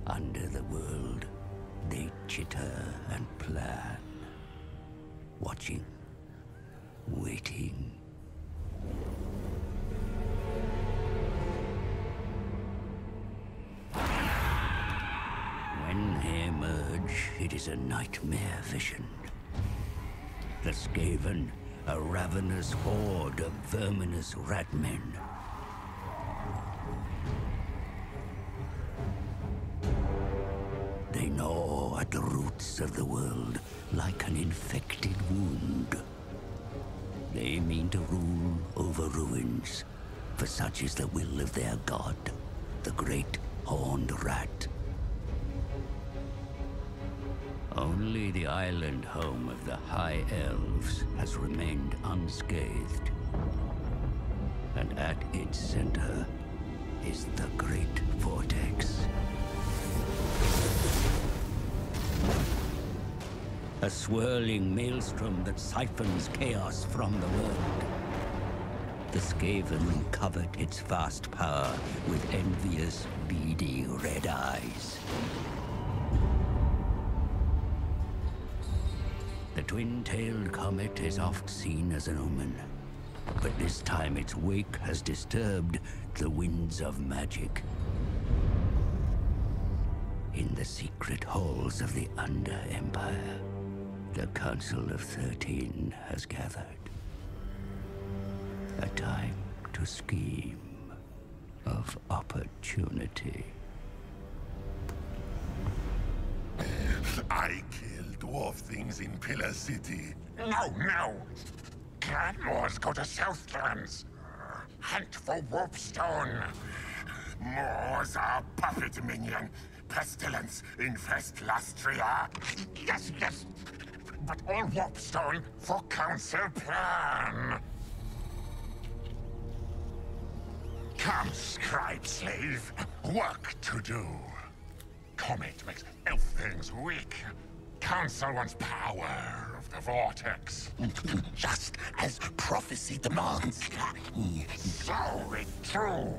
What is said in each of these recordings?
Under the world, they chitter and plan, watching, waiting. When they emerge, it is a nightmare vision. The Skaven, a ravenous horde of verminous ratmen. They gnaw at the roots of the world like an infected wound. They mean to rule over ruins, for such is the will of their god, the great horned rat. Only the island home of the High Elves has remained unscathed. And at its center is the Great Vortex. A swirling maelstrom that siphons chaos from the world. The Skaven covet its vast power with envious, beady red eyes. The twin-tailed comet is oft seen as an omen, but this time its wake has disturbed the winds of magic. In the secret halls of the Under-Empire, the Council of 13 has gathered. A time to scheme of opportunity. I kill dwarf things in Pillar City. No! Clanmores go to Southlands. Hunt for Warpstone. Moors are puppet minion. Pestilence infest Lastria. Yes. But all Warpstone for council plan. Come, scribe slave. Work to do. Comet makes elf things weak. Council wants power of the vortex. Just as prophecy demands. So it's true.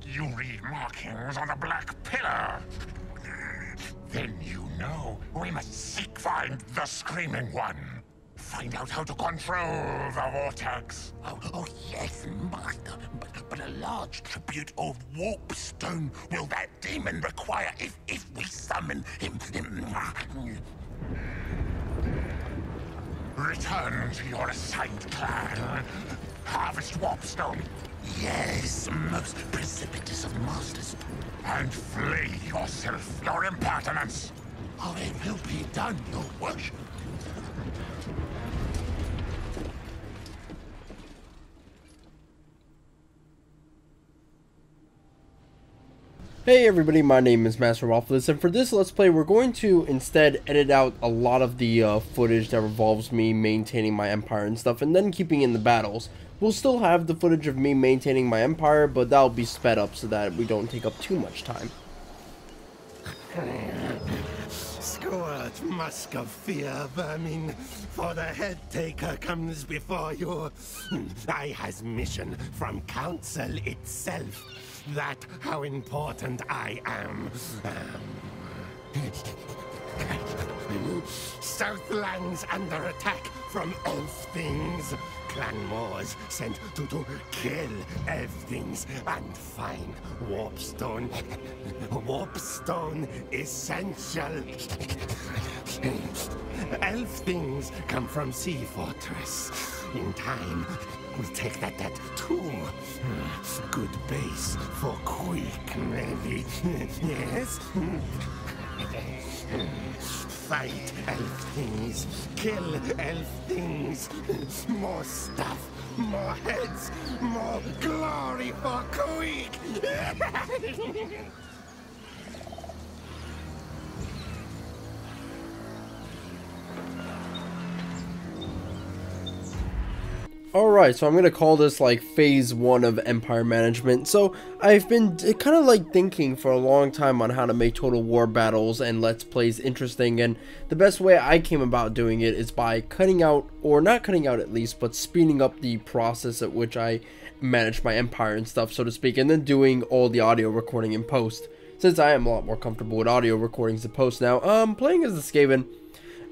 You read markings on the Black Pillar. Then you know we must find the Screaming One. Find out how to control the vortex. Oh yes, Master. But a large tribute of Warpstone will that demon require if we summon him. Return to your assigned clan. Harvest Warpstone. Yes, most precipitous of masters. And flee yourself, your impertinence. Oh, it will be done, your worship. Hey everybody, my name is Masterofroflness, and for this Let's Play, we're going to instead edit out a lot of the footage that revolves me maintaining my empire and stuff, and then keeping in the battles. We'll still have the footage of me maintaining my empire, but that'll be sped up so that we don't take up too much time. Squirt, musk of fear, vermin, for the head taker comes before you. I has mission from council itself. That how important I am. Southlands under attack from elf things. Clanmores sent to kill elf things and find Warpstone. Warpstone essential. Elf things come from Sea Fortress. In time, we'll take that too. Good base for quick, maybe. Yes? Fight elf things. Kill elf things. More stuff. More heads. More glory for quick. Alright, so I'm going to call this like phase 1 of empire management. So I've been kind of like thinking for a long time on how to make Total War battles and Let's Plays interesting, and the best way I came about doing it is by cutting out, or not cutting out at least, but speeding up the process at which I manage my empire and stuff, so to speak, and then doing all the audio recording in post. since I am a lot more comfortable with audio recordings and post now. Playing as the Skaven,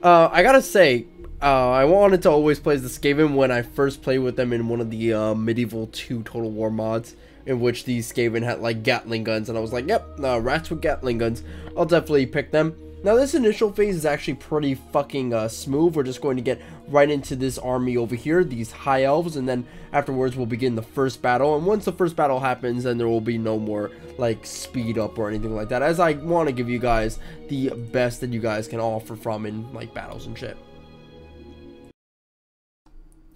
I gotta say, I wanted to always play as the Skaven when I first played with them in one of the Medieval 2 Total War mods, in which these Skaven had like Gatling guns, and I was like, yep, rats with Gatling guns, I'll definitely pick them. Now this initial phase is actually pretty fucking smooth. We're just going to get right into this army over here, these high elves, and then afterwards we'll begin the first battle. And once the first battle happens, then there will be no more like speed up or anything like that, as I want to give you guys the best that you guys can offer from in like battles and shit.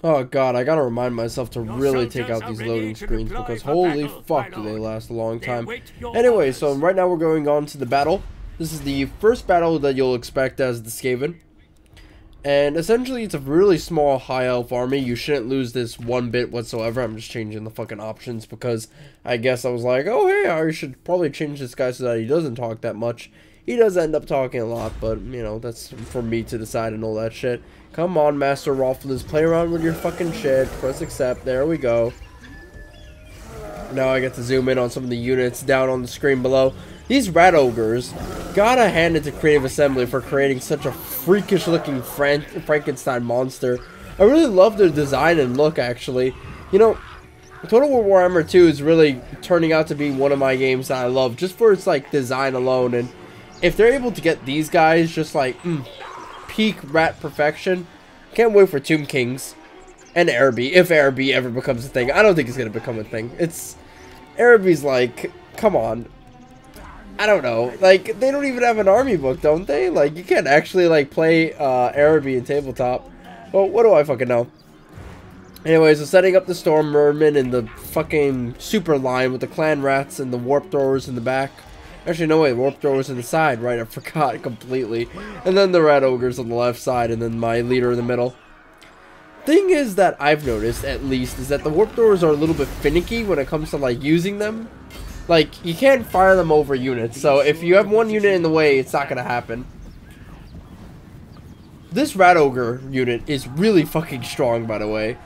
Oh god, I gotta remind myself to really take out these loading screens, because holy fuck do they last a long time. Anyway, so right now we're going on to the battle. This is the first battle that you'll expect as the Skaven. And essentially it's a really small high elf army. You shouldn't lose this one bit whatsoever. I'm just changing the fucking options because I guess I was like, oh hey, I should probably change this guy so that he doesn't talk that much. He does end up talking a lot, but you know, that's for me to decide and all that shit. Come on, Masterofroflness, play around with your fucking shit. Press accept. There we go. Now I get to zoom in on some of the units down on the screen below. These rat ogres, gotta hand it to Creative Assembly for creating such a freakish looking Frankenstein monster. I really love their design and look, actually. You know, Total War Warhammer 2 is really turning out to be one of my games that I love, just for its like design alone. And if they're able to get these guys just like peak rat perfection, can't wait for Tomb Kings and Araby, if Araby ever becomes a thing. I don't think it's gonna become a thing. Araby's like, come on. I don't know, like, they don't even have an army book, don't they? Like, you can't actually, like, play Araby in tabletop. Well, what do I fucking know? Anyways, so setting up the Storm Mermen in the fucking super line with the clan rats and the warp throwers in the back. Actually, no way, warp throwers in the side, right? I forgot completely. And then the rat ogres on the left side, and then my leader in the middle. Thing is that I've noticed, at least, is that the warp throwers are a little bit finicky when it comes to, like, using them. Like, you can't fire them over units, so if you have one unit in the way, it's not gonna happen. This Rat Ogre unit is really fucking strong, by the way.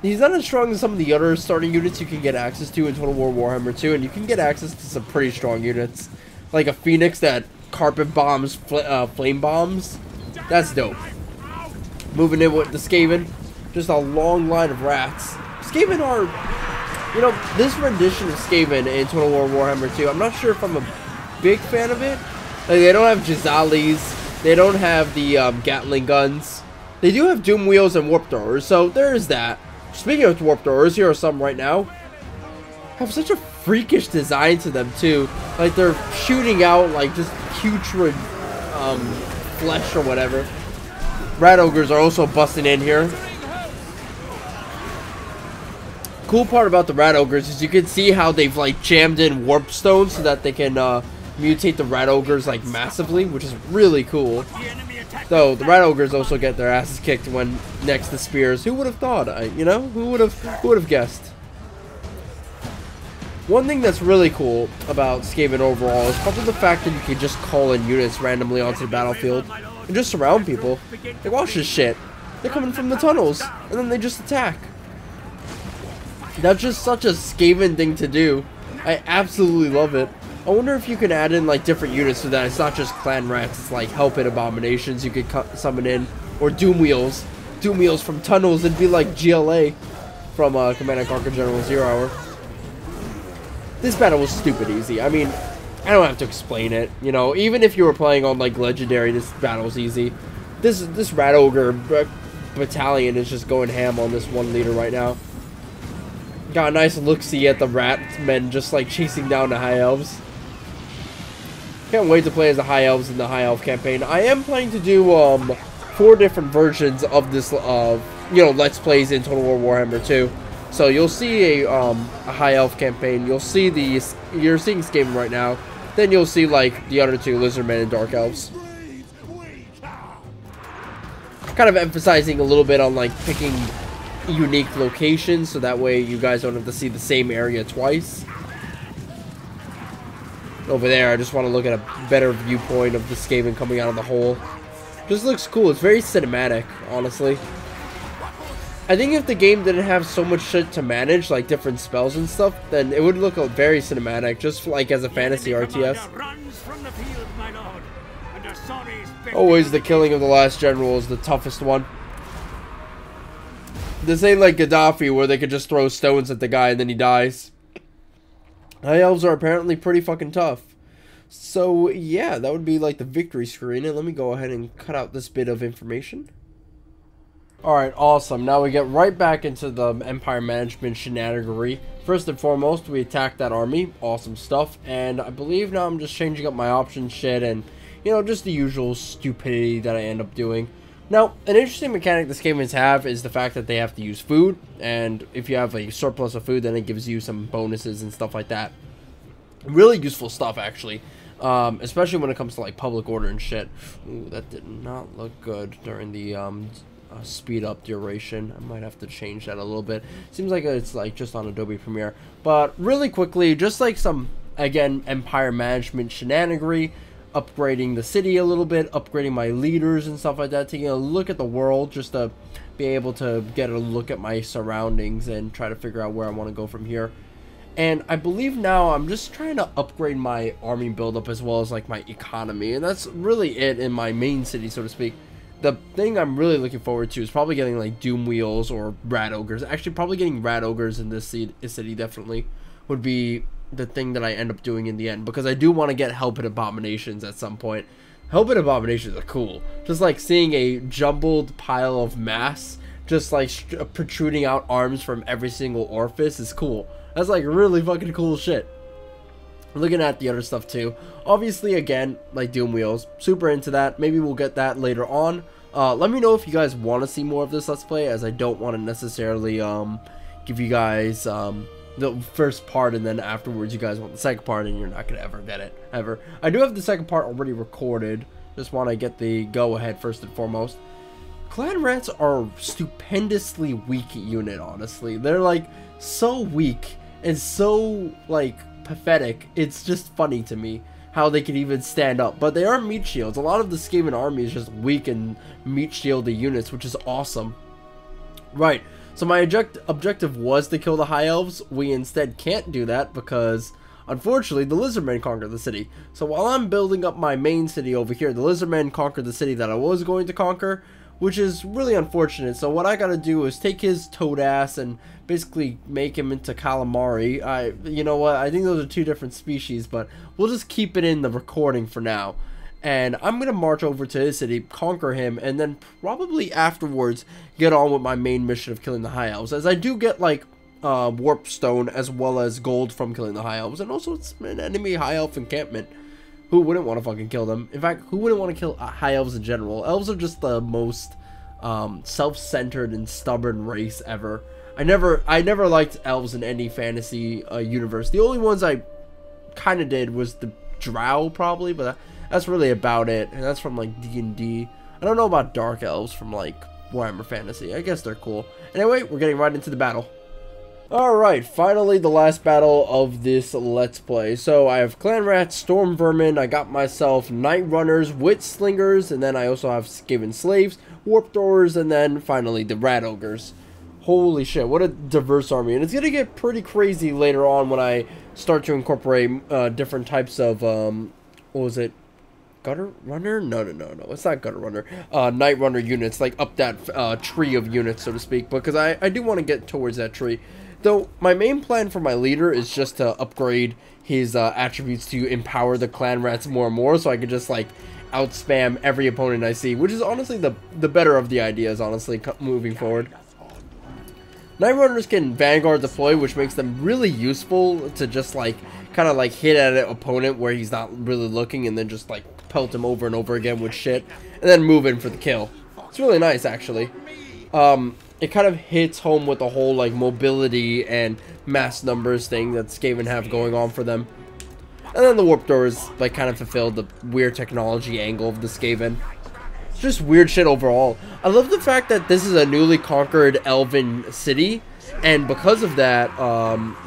He's not as strong as some of the other starting units you can get access to in Total War Warhammer 2, and you can get access to some pretty strong units. Like a Phoenix that carpet bombs, flame bombs. That's dope. Moving in with the Skaven. Just a long line of rats. Skaven are... You know, this rendition of Skaven in Total War Warhammer 2, I'm not sure if I'm a big fan of it. Like, they don't have Jazalis, they don't have the Gatling guns. They do have Doom Wheels and Warp Throwers, so there is that. Speaking of Warp Throwers, here are some right now. Have such a freakish design to them, too. Like, they're shooting out, like, just putrid flesh or whatever. Rat Ogres are also busting in here. Cool part about the Rat Ogres is you can see how they've like jammed in warp stones so that they can mutate the Rat Ogres like massively, which is really cool. Though the Rat Ogres also get their asses kicked when next to spears. Who would have thought? You know, who would have guessed? One thing that's really cool about Skaven overall is probably the fact that you can just call in units randomly onto the battlefield and just surround people. Like, watch this shit. They're coming from the tunnels and then they just attack. That's just such a Skaven thing to do. I absolutely love it. I wonder if you can add in like different units so that it's not just clan rats, it's like Hellpit abominations you could summon in, or Doom Wheels. Doom Wheels from tunnels, it'd be like GLA from Command & Conquer General Zero Hour. This battle was stupid easy. I mean, I don't have to explain it. You know, even if you were playing on like Legendary, this battle's easy. This Rat Ogre battalion is just going ham on this one leader right now. Got a nice look-see at the rat men just like chasing down the high elves. Can't wait to play as the high elves in the high elf campaign. I am planning to do 4 different versions of this you know, let's plays in Total War Warhammer 2. So you'll see a high elf campaign. You're seeing Skaven right now. Then you'll see like the other 2, Lizardmen and Dark Elves. Kind of emphasizing a little bit on like picking unique locations, so that way you guys don't have to see the same area twice. Over there, I just want to look at a better viewpoint of the Skaven coming out of the hole. Just looks cool. It's very cinematic, honestly. I think if the game didn't have so much shit to manage, like different spells and stuff, then it would look very cinematic, just like as a fantasy RTS. Always the killing of the last general is the toughest one. This ain't like Gaddafi where they could just throw stones at the guy and then he dies. High elves are apparently pretty fucking tough. So yeah, that would be like the victory screen, and let me go ahead and cut out this bit of information. Alright, awesome. Now we get right back into the Empire Management shenanigery. First and foremost, we attack that army. Awesome stuff. And I believe now I'm just changing up my options shit and, you know, just the usual stupidity that I end up doing. Now, an interesting mechanic the Skavens have is the fact that they have to use food. And if you have a surplus of food, then it gives you some bonuses and stuff like that. Really useful stuff, actually. Especially when it comes to, like, public order and shit. Ooh, that did not look good during the, speed up duration. I might have to change that a little bit. Seems like it's like just on Adobe Premiere. But really quickly, just like some, again, Empire Management shenanigery, upgrading the city a little bit, upgrading my leaders and stuff like that, taking a look at the world just to be able to get a look at my surroundings and try to figure out where I want to go from here. And I believe now I'm just trying to upgrade my army buildup as well as like my economy, and that's really it in my main city, so to speak. The thing I'm really looking forward to is probably getting like Doom Wheels or Rat Ogres. Actually, probably getting Rat Ogres in this city definitely would be the thing that I end up doing in the end, because I do want to get Hellpit Abominations at some point. Hellpit Abominations are cool. Just like seeing a jumbled pile of mass just like protruding out arms from every single orifice is cool. That's like really fucking cool shit. Looking at the other stuff too. Obviously, again, like Doom Wheels. Super into that. Maybe we'll get that later on. Let me know if you guys want to see more of this Let's Play, as I don't want to necessarily give you guys the first part and then afterwards you guys want the second part and you're not going to ever get it. Ever. I do have the second part already recorded. Just want to get the go-ahead first and foremost. Clan Rats are a stupendously weak unit, honestly. They're like so weak and so like pathetic. It's just funny to me how they can even stand up, but they are meat shields. A lot of the Skaven army is just weak and meat shielded units, which is awesome. Right, so my objective was to kill the High Elves. We instead can't do that because unfortunately the Lizardmen conquered the city. So while I'm building up my main city over here, the Lizardmen conquered the city that I was going to conquer, which is really unfortunate. So what I gotta do is take his toad ass and basically make him into calamari. You know what, I think those are two different species, but we'll just keep it in the recording for now. And I'm gonna march over to his city, conquer him, and then probably afterwards get on with my main mission of killing the High Elves, as I do get like warp stone as well as gold from killing the High Elves, and also it's an enemy High Elf encampment. Who wouldn't want to fucking kill them? In fact, who wouldn't want to kill High Elves in general? Elves are just the most self-centered and stubborn race ever. I never liked elves in any fantasy universe. The only ones I kind of did was the Drow, probably, but that's really about it. And that's from like D&D. I don't know about dark elves from like Warhammer Fantasy. I guess they're cool. Anyway, we're getting right into the battle. Alright, finally the last battle of this Let's Play. So I have Clan Rats, Storm Vermin, I got myself Night Runners, Wit Slingers, and then I also have Skaven Slaves, Warp Throwers, and then finally the Rat Ogres. Holy shit, what a diverse army. And it's going to get pretty crazy later on when I start to incorporate different types of, what was it? Gutter Runner? No, it's not Gutter Runner. Night Runner units, like up that tree of units, so to speak, because I do want to get towards that tree. Though, my main plan for my leader is just to upgrade his attributes to empower the Clan Rats more and more, so I could just, like, outspam every opponent I see, which is honestly the better of the ideas, honestly, moving forward. Night Runners can Vanguard deploy, which makes them really useful to just, like, kind of, like, hit at an opponent where he's not really looking, and then just, like, pelt him over and over again with shit, and then move in for the kill. It's really nice, actually. It kind of hits home with the whole like mobility and mass numbers thing that Skaven have going on for them. And then the Warp Throwers like kind of fulfilled the weird technology angle of the Skaven. It's just weird shit overall. I love the fact that this is a newly conquered elven city, and because of that,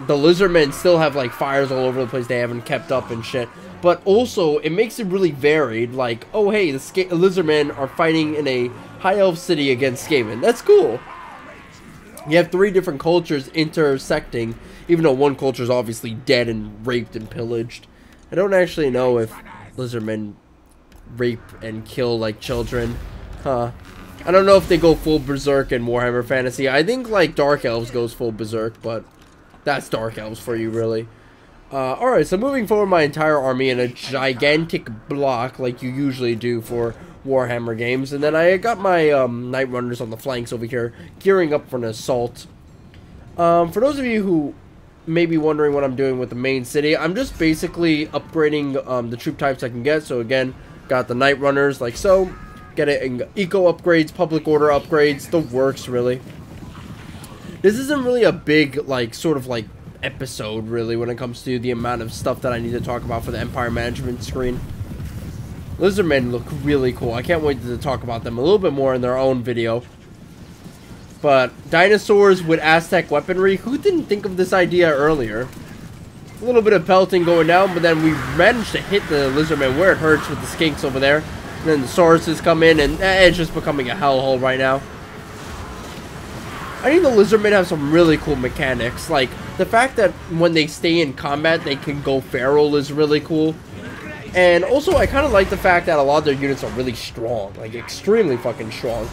the Lizardmen still have like fires all over the place they haven't kept up and shit. But also, it makes it really varied, like, oh hey, the Lizardmen are fighting in a High Elf city against Skaven. That's cool. You have 3 different cultures intersecting, even though one culture is obviously dead and raped and pillaged. I don't actually know if Lizardmen rape and kill like children. Huh. I don't know if they go full berserk in Warhammer Fantasy. I think like Dark Elves goes full berserk, but that's Dark Elves for you, really. Alright, so moving forward my entire army in a gigantic block like you usually do for Warhammer games. And then I got my Night Runners on the flanks over here, gearing up for an assault. For those of you who may be wondering what I'm doing with the main city, I'm just basically upgrading the troop types I can get. So again, got the Night Runners like so. Getting eco upgrades, public order upgrades, the works really. This isn't really a big like sort of like episode really when it comes to the amount of stuff that I need to talk about for the Empire management screen. Lizardmen look really cool. I can't wait to talk about them a little bit more in their own video. But dinosaurs with Aztec weaponry, who didn't think of this idea earlier? A little bit of pelting going down, but then we managed to hit the Lizardmen where it hurts with the skinks over there. And then the Sauruses come in, and it's just becoming a hellhole right now. I think the Lizardmen have some really cool mechanics. Like, the fact that when they stay in combat, they can go feral is really cool. And also, I kind of like the fact that a lot of their units are really strong. Like, extremely fucking strong.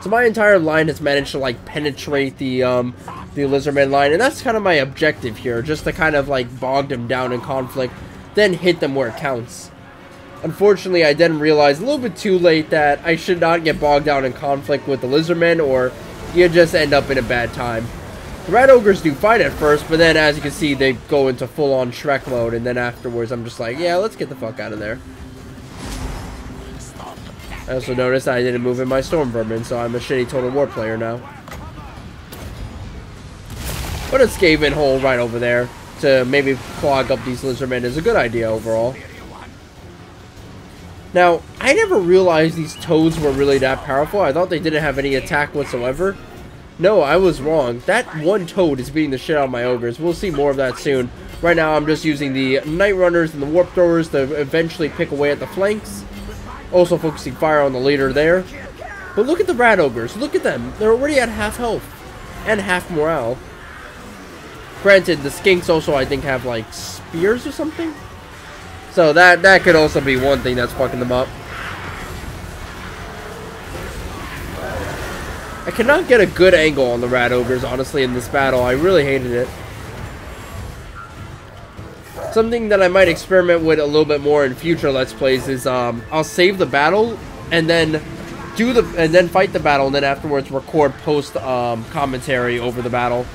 So my entire line has managed to, like, penetrate the Lizardmen line. And that's kind of my objective here. Just to kind of, like, bog them down in conflict. Then hit them where it counts. Unfortunately, I didn't realize a little bit too late that I should not get bogged down in conflict with the Lizardmen, or you just end up in a bad time. The Rat Ogres do fight at first, but then as you can see, they go into full-on Shrek mode, and then afterwards I'm just like, yeah, let's get the fuck out of there. I also noticed I didn't move in my Storm Vermin, so I'm a shitty Total War player now. But a Skaven hole right over there to maybe clog up these Lizardmen is a good idea overall. Now, I never realized these toads were really that powerful. I thought they didn't have any attack whatsoever. No, I was wrong. That one toad is beating the shit out of my ogres. We'll see more of that soon. Right now, I'm just using the Night Runners and the Warp Throwers to eventually pick away at the flanks. Also focusing fire on the leader there. But look at the Rat Ogres. Look at them. They're already at half health. And half morale. Granted, the Skinks also, I think, have, like, spears or something? So that could also be one thing that's fucking them up. I cannot get a good angle on the Rat Ogres, honestly, in this battle. I really hated it. Something that I might experiment with a little bit more in future Let's Plays is I'll save the battle and then fight the battle, and then afterwards record post commentary over the battle.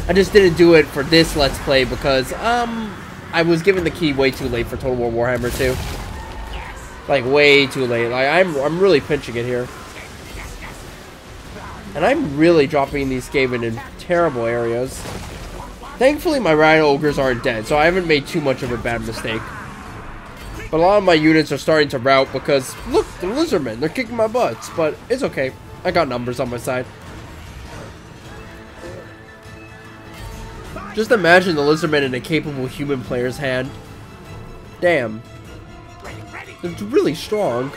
I just didn't do it for this Let's Play because I was given the key way too late for Total War Warhammer 2. Like, way too late. Like, I'm really pinching it here. And I'm really dropping these Skaven in terrible areas. Thankfully, my Rat Ogres aren't dead, so I haven't made too much of a bad mistake. But a lot of my units are starting to rout because, look, the Lizardmen, they're kicking my butts. But it's okay. I got numbers on my side. Just imagine the Lizardmen in a capable human player's hand. Damn. They're really strong.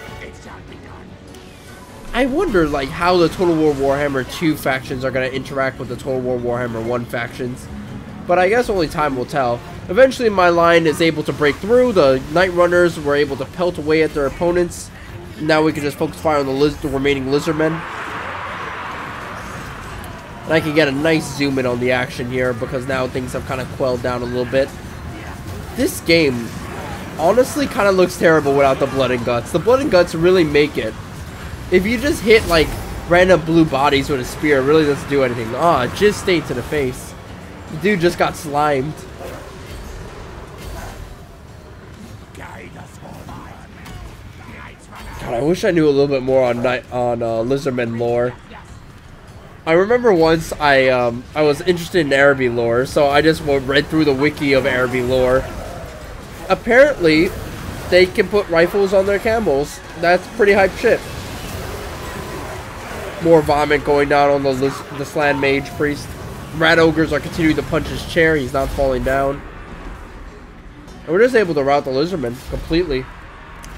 I wonder, like, how the Total War Warhammer 2 factions are going to interact with the Total War Warhammer 1 factions. But I guess only time will tell. Eventually, my line is able to break through. The Night Runners were able to pelt away at their opponents. Now we can just focus fire on the remaining Lizardmen. And I can get a nice zoom in on the action here because now things have kind of quelled down a little bit. This game honestly kind of looks terrible without the blood and guts. The blood and guts really make it. If you just hit like random blue bodies with a spear, it really doesn't do anything. Ah, just stayed to the face. The dude just got slimed. God, I wish I knew a little bit more on Lizardmen lore. I remember once I was interested in Araby lore, so I just read through the wiki of Araby lore. Apparently, they can put rifles on their camels. That's pretty hype shit. More vomit going down on the Slan Mage Priest. Rat Ogres are continuing to punch his chair. He's not falling down. And we're just able to rout the Lizardmen completely.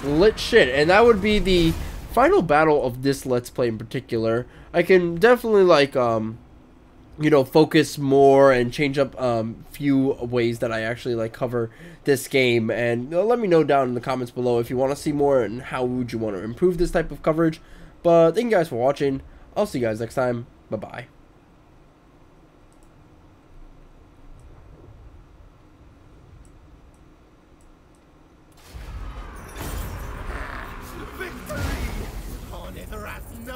Lit shit. And that would be the final battle of this Let's Play in particular, I can definitely like you know, focus more and change up few ways that I actually like cover this game. And let me know down in the comments below if you want to see more and how would you want to improve this type of coverage. But thank you guys for watching. I'll see you guys next time. Bye bye. Victory! Hornet has no